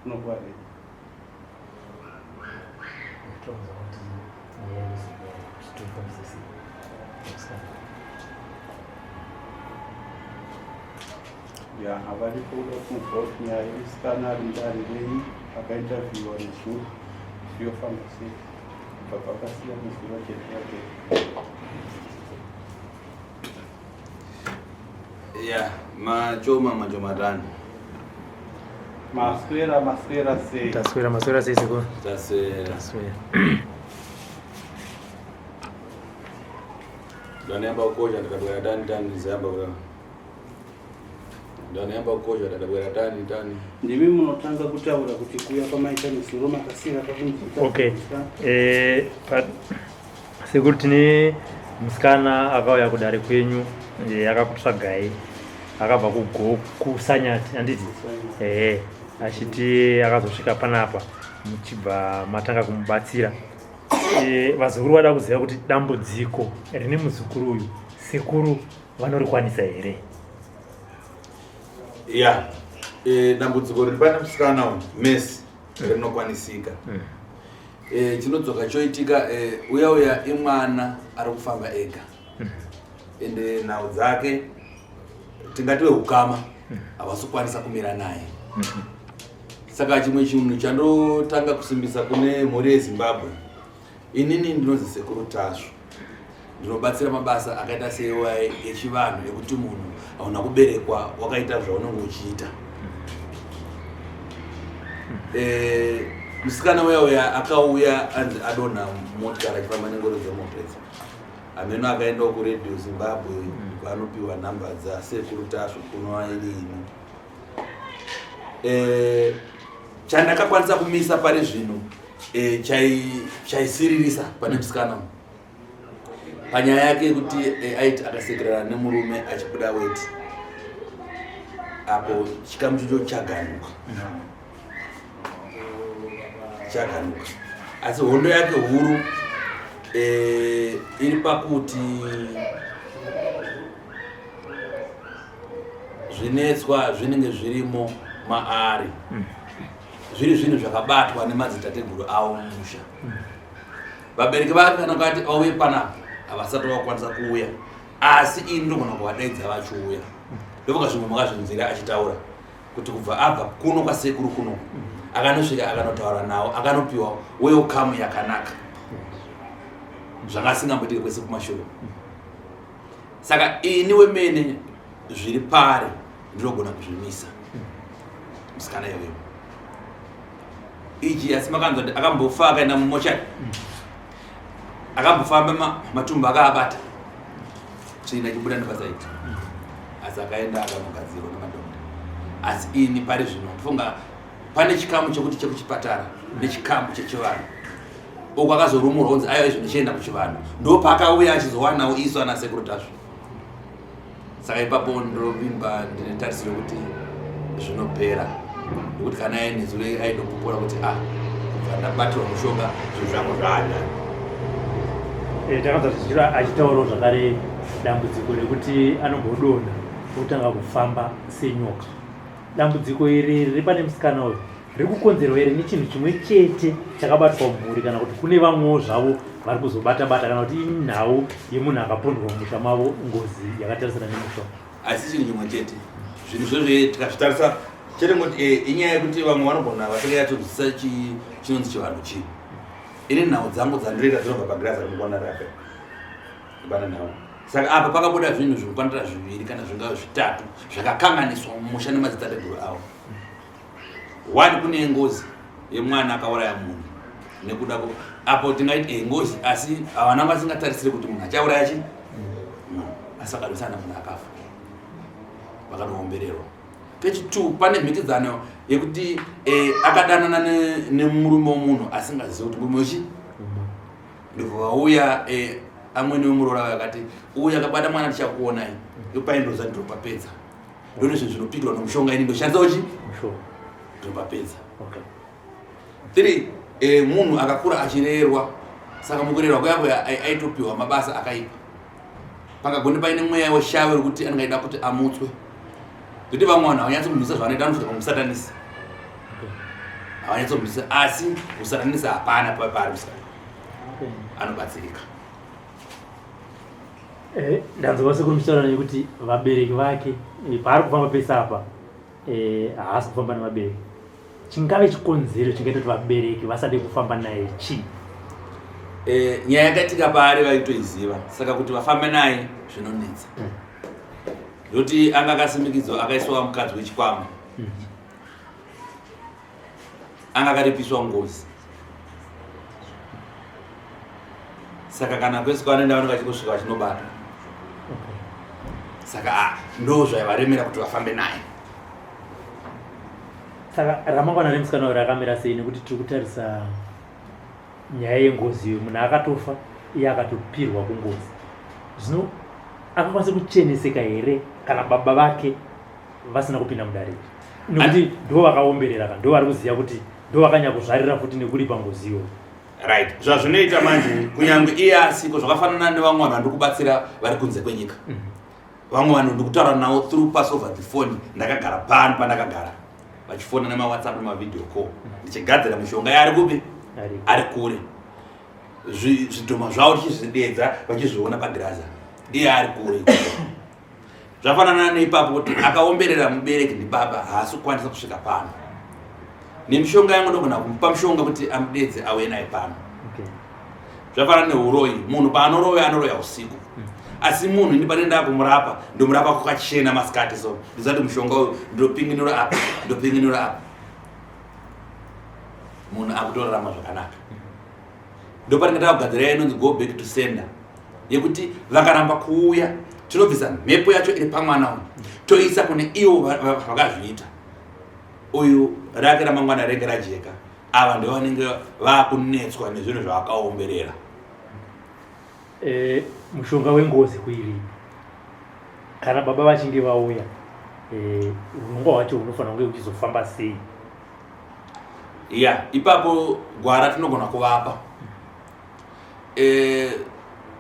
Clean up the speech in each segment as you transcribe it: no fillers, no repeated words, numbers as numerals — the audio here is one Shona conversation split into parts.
No worry. Yeah, habari kuda kumfanya iskana ndani leni akainterview walisu sio fantasy papa kasi ya msiro yake. Yeah, majoma dani. Maswera se. Taswira se Sekuru. Taswira. Ndani amba ukoja ndakabwera dani zamba bwa. Ndani amba ukoja ndakabwera dani. Ndimi munotanga kutaura kuti kuya pamaita misoro makasira pavunzika. Okay. Sekuru tine musikana akauya kudare kwenyu akakutsvagai akabva kusanyati handiti achiti akazosvika panapa muchibva matanga kumubatsira. Vazukuru vada kuziva kuti dambudziko rine muzukuru uyu Sekuru vanorikwanisa here? Yeah, dambudziko riri pane musikana uyu mesi rinokwanisika. Chinodzoka choitika uya imwana ari kufamba ega ende nhau dzake tingatiwe hukama havasi kukwanisa kumira naye. Saka chimwe chinhu chandotanga kusimbisa kune mhuri yeZimbabwe, inini ndinonzi Sekuru Tasvu, ndinobatsira mabasa akaita seiwaye yechivanhu yekuti munhu hauna kuberekwa wakaita zvaunenge uchiita. Musikana uya akauya anzi adonha motikari achifamba nengoro dzemoto idzi. ameno akaenda kuredio Zimbabwe vanopiwa namba dzasekuru Tasvu kunova irini. Chandakakwanisa kumisa pari zvino chaisiririsa pane musikana panyaya yake kuti aiti akasekerana nemurume achibuda weti, apo chikamu chicho chaganuka. Asi hondo yake huru iri pakuti zvinetswa zvinenge zvirimo maari zviri zvinhu zvakabatwa nemadzitateguru avo mumusha. Vabereki vake kana kuti auye panapa havasati vakwanisa kuuya, asi ini ndogona kuvadaidza vachiuya. Ndovuka zvimwe makazvinzira achitaura kuti kubva abva kuno kwasekuru kuno akanosvika akanotaura navo akanopiwa welcome yakanaka zvangasingambotike kwese kumashure. Saka ini wemene zviri pari ndinogona kuzvimisa musikana iyoyo ichi. Asi makanzwa kuti akambofa akaenda mumochari, akambofamba matumbu akaabata tsvina chibuda nepasaiti, asi akaenda akamugadzirwa nemadhokota. Asi ini pari zvino ndifunga pane chikamu chekuti chekuchipatara nechikamu chechivanhu uko akazorumurwa kunzi aiwa izvo ndichienda kuchivanhu, ndo paakauya achizowanawo iswa nasekuru Tasvu. Saka ipapo ndovimba ndine tarisiro kuti zvinopera, nekuti kana ainezure aidopupura kuti ndabatirwa mushonga zvinhu zvangu zvada. Takanzwa zvichira achitaurawo zvakare dambudziko rekuti anombodonha kutanga kufamba senyoka. Dambudziko iri riri pane musikana uyu riri kukonzerwa here nechinhu chimwe chete chakabatwa mumhuri, kana kuti kune vamwewo zvavo vari kuzobata-bata, kana kuti inhau yemunhu akapondwa mumusha mavo ngozi yakatarisana nemusha? Asi chinhu chimwe chete, zvinhu zvozve tikazvitarisa chete ngoti inyaya yekuti vamwe vanogona vasenge yatobvisisa chinonzi chivanhu chii. Ini nhau dzangu dzandiroita dzinobva pagirazi rinokwana rape ibana nhau. Saka apa pakabuda zvinhu zvinokwanira 2 kana zvingava 3 zvakakanganiswa mumusha nemadzitateguru avo. 1 kune ngozi yemwana akauraya munhu nekuda apo tingaiti ngozi, asi havana vasingatarisire kuti munhu achauraya chii, asi akadosana munhu akafa vakanoombererwa. Pechi2 pane mhikidzano yekuti akadanana nemurume womunhu asingazivi kuti murume uchi ndibvo vauya amweni wemurora vakati uya akabata mwana tichakuonai ipaindoza ndinopapedza. Ndone zvinhu zvinopikirwa nomushonga ini ndoshandisa uchi ndinopapedza. 3 munhu akakura achirerwa, saka mukurerwa kwake aitopiwa mabasa akaipa, pangagone paine mweya weshave rekuti angaida kuti amutswe. Kuti vamwe vanhu havanyatsokumisa zvavanoita anosvika pamusatanisi, havanyatsokumisa, asi kusatanisa hapana paari musikana anobatsirika. Ndanzwa sekuru muchitaura nekuti vabereki vake paari kufamba pese apa haasi kufamba nevabereki. Chingave chikonzero chingaita kuti vabereki vasade kufamba naye chii? Nyaya yakaitika paari vaitoiziva, saka kuti vafambe naye zvinonetsa. Ndokuti anga akasimikidzwa akaiswa mukadzi wechikwama, anga akaripiswa Ngozi. Saka kana kwese kwanoenda vanenge vachikusvika vachinobata. Saka ndo zvaivaremera kuti vafambe naye. Saka ramangwana remusikana uyu rakamira sei? Nekuti tiri kutarisa nyaya yengozi iyo, munhu akatofa iye akatopirwa kungozi. Zvino akakwanisa kucheneseka here kana baba vake vasina kupinda mudariro? Nekuti ndo vakaomberera, ndo vari kuziva kuti ndo vakanyakuzvarira futi nekuri pangozi iyo. Right, zvazvinoita manje kunyange iye asiko zvakafanana nevamwe vanhu vandiri kubatsira vari kunze kwenyika. Vamwe vanhu ndikutaura navo through pass over the phone, ndakagara pano pandakagara vachifona nemawhatsapp nemavideo call, ndichigadzira mishonga yaari kupi ari kure, zvidhoma zvavo tichizvidedza vachizviona pagiraza iye ari kure. Zvafanana neipapo kuti akaomberera mubereki ndibaba haasi kukwanisa kusvika pano. Nemishonga yangu ndogona kumupa mushonga kuti amudedze auye naye pano. Zvafanana neuroyi, munhu paanoroya anoroya usiku, asi munhu ndipanenda kumurapa ndomurapa kwakachena masikati, so ndizati mushonga uyu ndopinginura apa ndopinginura apa, munhu akutorarama zvakanaka. Ndopatingada kugadzira inonzi go back to sender, yekuti vakaramba kuuya tinobvisa mhepo yacho iri pamwana uyu toisa kune ivo vakazviita. Uyu rake ramangwana rege rajeka, ava ndivo vanenge vakunetswa nezvinhu zvavakaomberera. Mushonga wengozi kuiri kana baba vachinge vauya, urongwa hwacho hunofanira kunge uchizofamba sei? Ipapo gwara tinogona kuvapa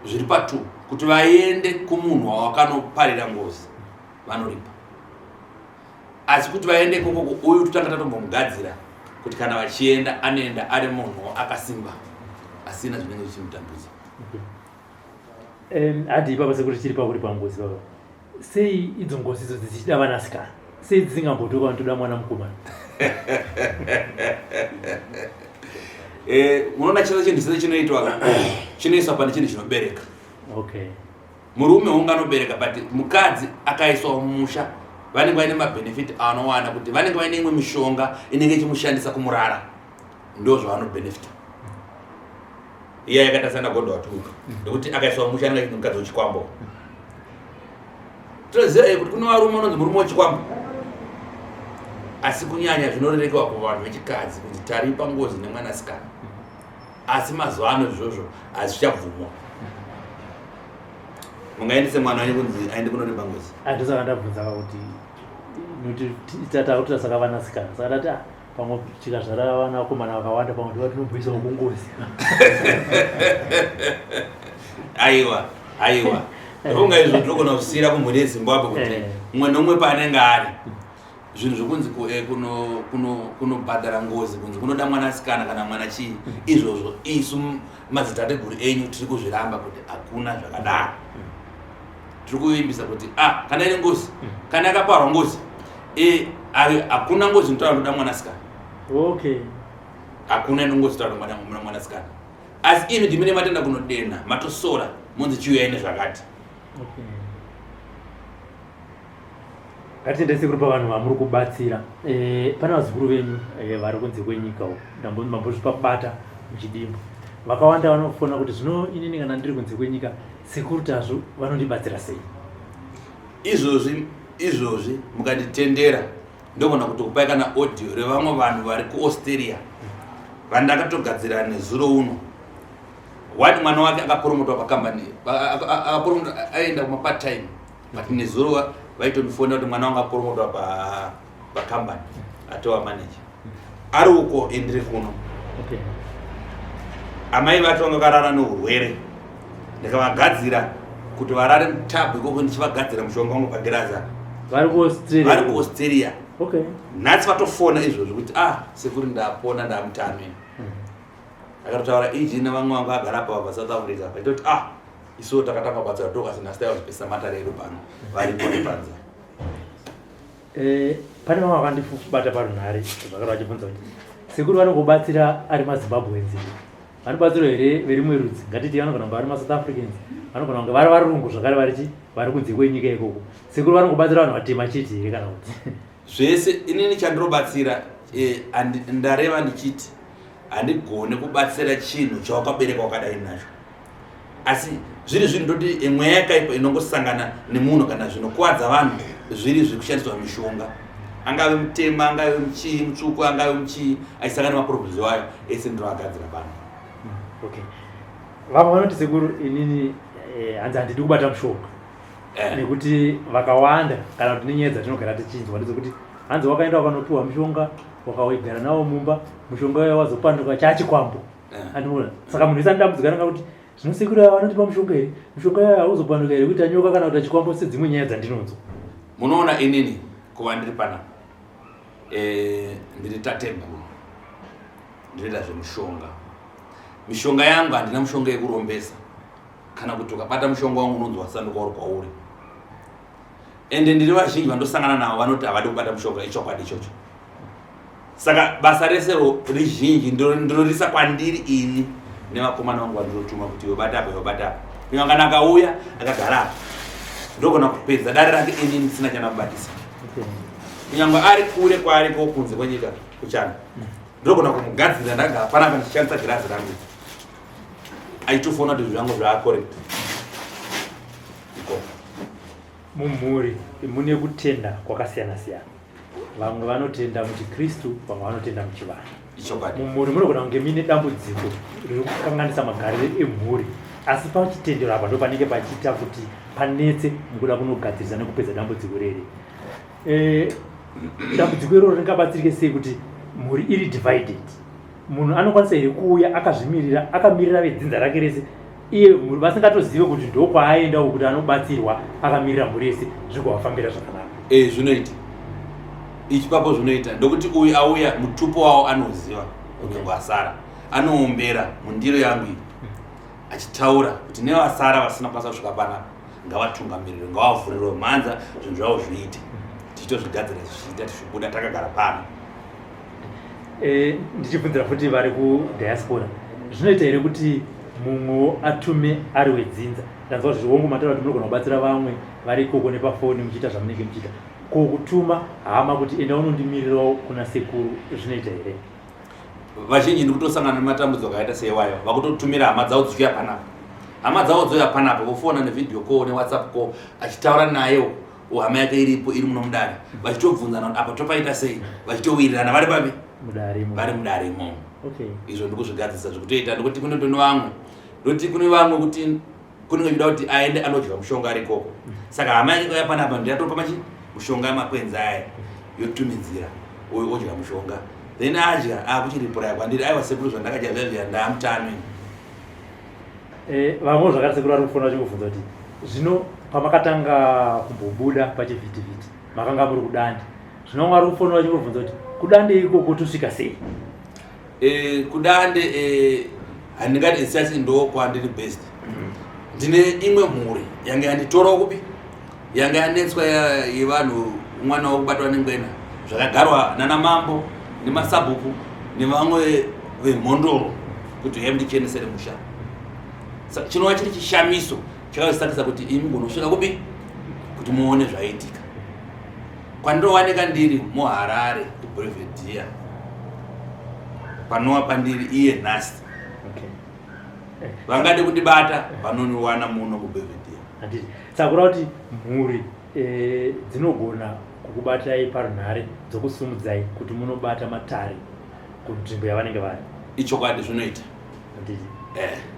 zviri pa2 kuti vaende kumunhu wawakanoparira ngozi vanoripa, asi kuti vaende ikoko uyu totanga tatombomugadzira kuti kana vachienda anoenda ari munhu akasimba asina zvinenge zvichimutambudza. Hadi ipapa sekuti chiri pakuri pangozi baba, sei idzo ngozi idzo dzichida vanasikana, sei dzisingambotoka vanotoda mwana mukomana? Unoona chisa chinhu chese chinoitwa chinoiswa pane chinhu chinobereka. Okay. Murume unganobereka, but mukadzi akaiswa mumusha vanenge vaine mabenefit anowana kuti vanenge vaine imwe mishonga inenge ichimushandisa kumurara, ndo zvavanobenefita. Iya yakaita sana gondo watuka nekuti akaiswa mumusha anenge achiti mukadzi wechikwambo. Toziva kuti kune varume vanonzi murume wechikwambo, asi kunyanya zvinorerekewa kuvanhu vechikadzi kuti taripa ngozi nemwanasikana, asi mazuva ano izvozvo hazvichabvumwa. Mungaendese mwana wenyu kunzi aende kunoripa ngozi? Ndosaka ndabvunza kuti tatakuti tasaka vanasikana saka tati pamwe tikazvara vanakomana vakawanda pamwe ndiva tinomboisawo kungozi. Aiwa ndokunga izvo ndinogona kusiyira kumhuri yeZimbabwe kuti mumwe nomwe paanenge ari zvinhu zvokunzi kunobhadhara ngozi kunzi kunoda mwanasikana kana mwana chii, izvozvo isu madzitateguru enyu tiri kuzviramba kuti hakuna zvakadaro. Tiri kuimbisa kuti kana ine ngozi, kana yakaparwa ngozi, hakuna ngozi inotaura kunoda mwanasikana. Okay. Hakuna ine ngozi inotaura kunoda mwanasikana. Asi imi ndimene matenda kunodena matosora munzi chiuya ine zvakati. Okay. Ngatitende Sekuru pavanhu vamuri kubatsira. Pane vazukuru venyu vari kunze kwenyika uko, ndambozvipa kubata muchidimbu. Vakawanda vanofona kuti zvino inini kana ndiri kunze kwenyika Sekuru Tasvu vanondibatsira sei? Izvozvi mukanditendera ndogona kutokupai kana audio revamwe vanhu vari kuAustralia vandakatogadzira nezuro uno. Wati mwana wake akaporomotwa pakambani, akaporomotwa aenda kumapart time, but nezuro vaitondifona kuti mwana wanga aporomotwa pakambani atova manager ari uko endiri kuno. Okay. Amai vacho vanga karara neurwere, ndikavagadzira kuti varare mutabhu ikoko ndichivagadzira mushonga wangu pagiraza. Vari kuAustralia. Okay. Nhasi vatofona izvozvo kuti Sekuru ndapona ndamutame. Akatotaura iji nevamwe vanga agara apa paSouth Africa vaitoti isuwo takatanga kubatsira tokasina stai wazipesa matare edu pano varipo nepanza. Pane vamwe vakandibata parunhare zvakara vachibvunza kuti Sekuru vanongobatsira ari maZimbabweans, vanobatsira here verimwe rudzi, ngatiti vanogona kunge vari maSouth Africans, vanogona kunge vari varungu zvakare vari kunze kwenyika ikoko. Sekuru vanongobatsira vanhu vatema chete here kana kuti? Zvese inini chandinobatsira ndareva ndichiti handigone kubatsira chinhu chawakabereka wakadai nacho, asi zviri zvinhu ndoti mweya yakaipa inongosangana nemunhu kana zvinokuwadza vanhu zviri zvekushandiswa mishonga, angave mutema, angave muchii, mutsvuku, angave muchii, achisangana nemaproblems wayo ese ndinoagadzira pano. Okay. Vamwe vanoti Sekuru inini hanzi handidi kubata mushonga nekuti vakawanda kana kuti nenyaya dzatinogara tichinzwa ndedzekuti hanzi wakaenda wakanopiwa mushonga wakaigara nawo mumba, mushonga wayo wazopanduka chachikwambo. Andinoona saka munhu isandambudzika nanga kuti zvino Sekuru vanotipa mushonga here, mushonga wayo hauzopanduka here kuita nyoka kana kuti chikwambo sedzimwe nyaya dzandinonzwa. Munoona inini kuva ndiri pana ndiri tateguru ndinoita zvemushonga. Mishonga yangu handina mushonga yekurombesa, kana kuti ukabata mushonga wangu unonzi wasanduka uri kwauri. Ende ndiri vazhinji vandosangana navo vanoti havadi kubata mushonga ichokwadi ichocho. Saka basa rese rizhinji ndorisa kwandiri ini nevakomana vangu vandirotuma kuti yobata apa. Kunyangana akauya akagara apa ndogona kupedza dare rake ini ndisina chanakubatisa. Kunyangwa ari kure kwaari kokunze kwenyika kuchana ndogona kumugadzira ndagara panapa ndichishandisa girazi rangu aitofona kuti zvangu zvaacorrect. mumhuri mune kutenda kwakasiyana-siyana. Vamwe vanotenda muchiKristu, vamwe vanotenda muchivanhu. Mumhuri munogona kunge mine dambudziko riri kukanganisa magariro emhuri, asi pachitendero apa ndo panenge pachiita kuti panetse mukuda kunogadzirisa nekupedza dambudziko rere. Dambudziko iroro ringabatsirike sei kuti mhuri iri divided? Munhu anokwanisa here kuuya akazvimirira, akamirira vedzinza rake rese, iye mhuri vasingatozive kuti ndo kwaaendawo kuti anobatsirwa akamirira mhuri yese zvigovafambira zvakanaka. Zvinoita ichipapo zvinoita ndokuti uyu auya mutupo wavo anoziva kuti wasara anoombera mundiro yangu iyi achitaura kuti nevasara vasina kwanisa kusvika panapa ngavatungamirire, ngavavhurirwe mhanza, zvinhu zvavo zviite, tichitozvigadzira zvichiita tichibuda takagara pano. Ndichibvunzira futi vari kudiaspora, zvinoita here kuti mumwe atume ari wedzinza? Ndanzwa kuti zviongo mataura kuti munogona kubatsira vamwe vari ikoko nepafoni muchiita zvamunenge muchiita, kutuma hama kuti enda unondimirirawo kuna sekuru, zvinoita here? Vazhinji ndikutosangana nematambudziko akaita seiwayo, vakutotumira hama dzavo dzichiuya panapa, hama dzavo dzouya panapa vofona nevidhio call newhatsapp call achitaura nayo hama yake iripo iri muno mudare, vachitobvunzana apa topaita sei, vachitowirirana vari papi, vari mudare imomo. Izvo ndikuzvigadzisa zvekutoita ndikuti kune vamwe ndoti kune vamwe kuti kunenge kuchida kuti aende anodya mushonga ari ikoko, saka hama yake kauya panapa ndiyatopa mushonga makwenzi aya yotumidzira uyu odya mushonga, then adya akuchiripura kwandiri aiwa sekuru zvandakadya zvazviya ndamutano. Vamwe zvakati sekuru ari kufona chingobvunza kuti zvino pamakatanga kumbobuda pachivhitivhiti makanga muri kudande, zvino mwari kufona chingobvunza kuti kudande ikoko tosvika sei? Kudande handingati isasi ndo kwandiri best. Ndine imwe mhuri yanga yanditorawo kupi, yanga yanetswa yevanhu, mwana wokubatwa nengwena, zvakagarwa nana mambo nemasabhuku nevamwe vemhondoro kuti he ndichenesere musha. Chinova chiri chishamiso chakazosakisa kuti imi munosvika kupi kuti muone zvaitika. Kwandowanika ndiri muHarare kuBelvedere panova pandiri iye nhasi. Vangade kundibata vanoniwana muno kuBelvedere. Sakura kuti mhuri dzinogona kukubatai parunhare dzokusumudzai kuti munobata matare kunzvimbo yavanenge vari. Ichokwadi zvinoita.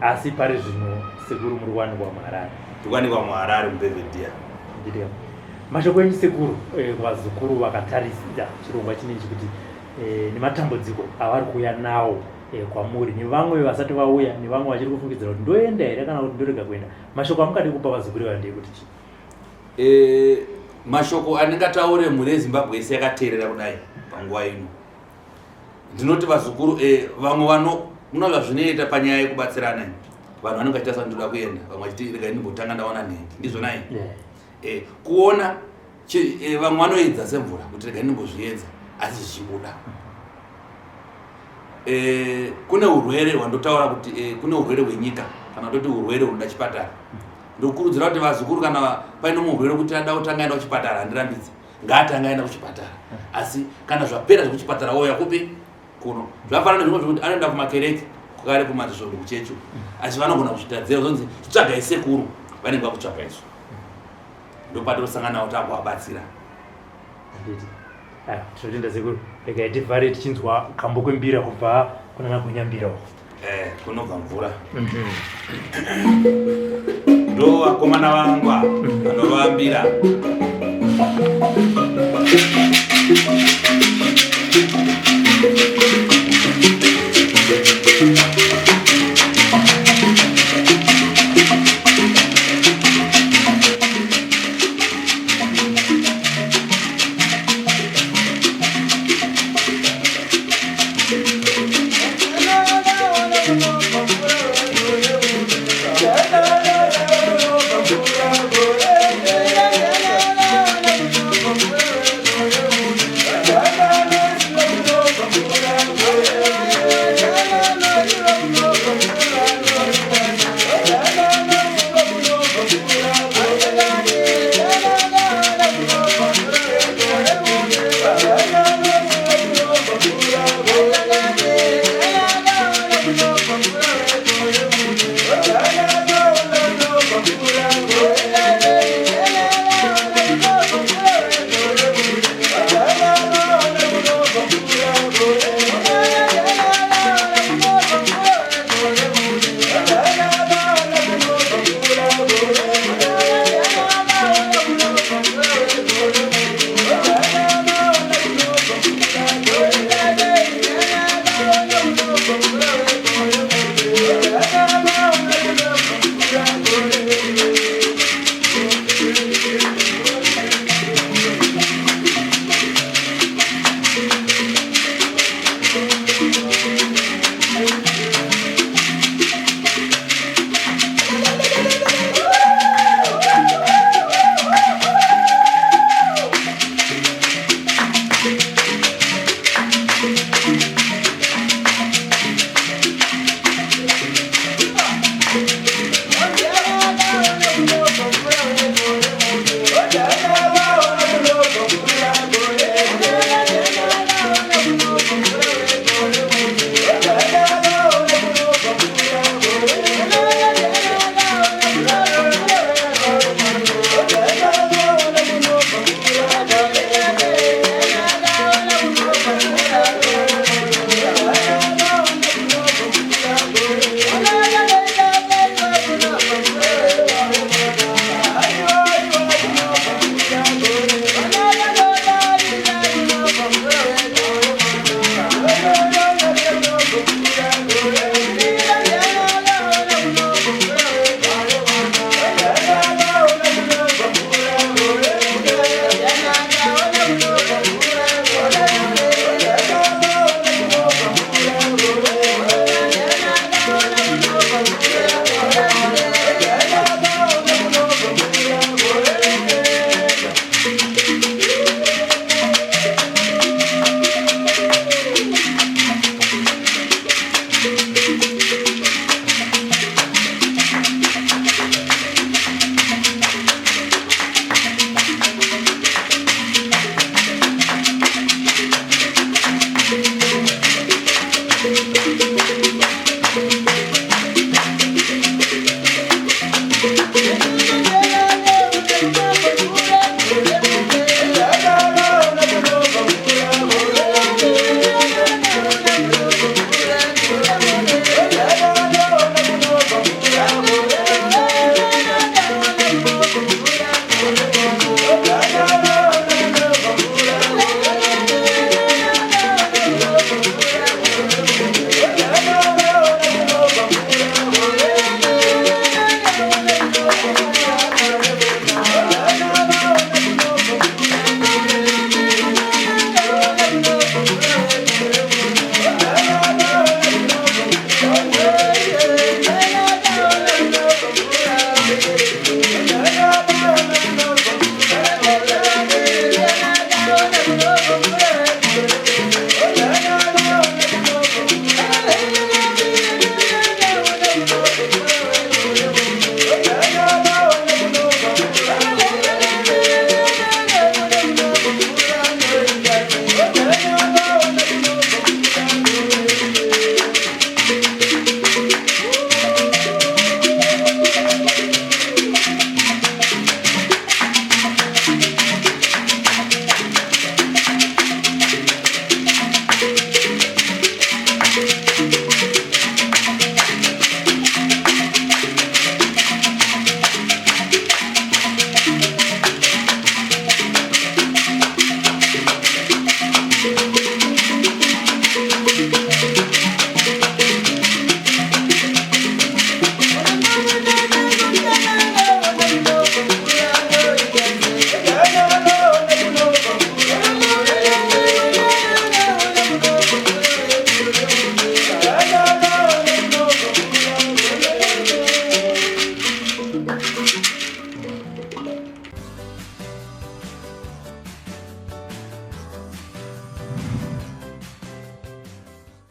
Asi pari zvino sekuru muri kuwanikwa muHarare. Tikuwanikwa muHarare muBelvedere. Mashoko enyu sekuru kuvazukuru vakatarisa chirongwa chinechi kuti nematambudziko avari kuuya nawo kwamuri, nevamwe vasati vauya, nevamwe vachiri kufungidzira kuti ndoenda here kana kuti ndorega kuenda, mashoko amukade kupa vazukuru vandei kuti chi? Mashoko andingataure mhuri yeZimbabwe yese yakateerera kudai panguva ino, ndinoti vazukuru vamwe muna zvazvinoita panyaya yekubatsirana, vanhu vanenge vachita sandoda kuenda, vamwe vachiti rega ndimbotanga ndaona nhendi, ndizvonai. Kuona vamwe vanoedza semvura kuti rega ndimbozviedza asi zvichibuda. Kune urwere hwandotaura kuti kune urwere hwenyika kana toti urwere hunoda chipatara. Ndokurudzira kuti vazukuru kana paine murwere kuti ada kutanga aenda kuchipatara, handirambidzi, ngaatanga aenda kuchipatara. Asi kana zvapera zvekuchipatara oya kupi kuno. Zvafanana nezvimwe zvekuti anoenda kumakereke kugare kumatizvondo kuchechu, asi vanogona kuzvitadzira zonzi chitsvagai sekuru, vanenge vakutsvaga izvo. Ndopatorosangana kuti agovabatsira. Tinotenda sekuru, regai tivhare tichinzwa kambo kwembira kubva kunana kunyambira uko. Kunobva mvura. Ndo vakomana vangwa vanovambira.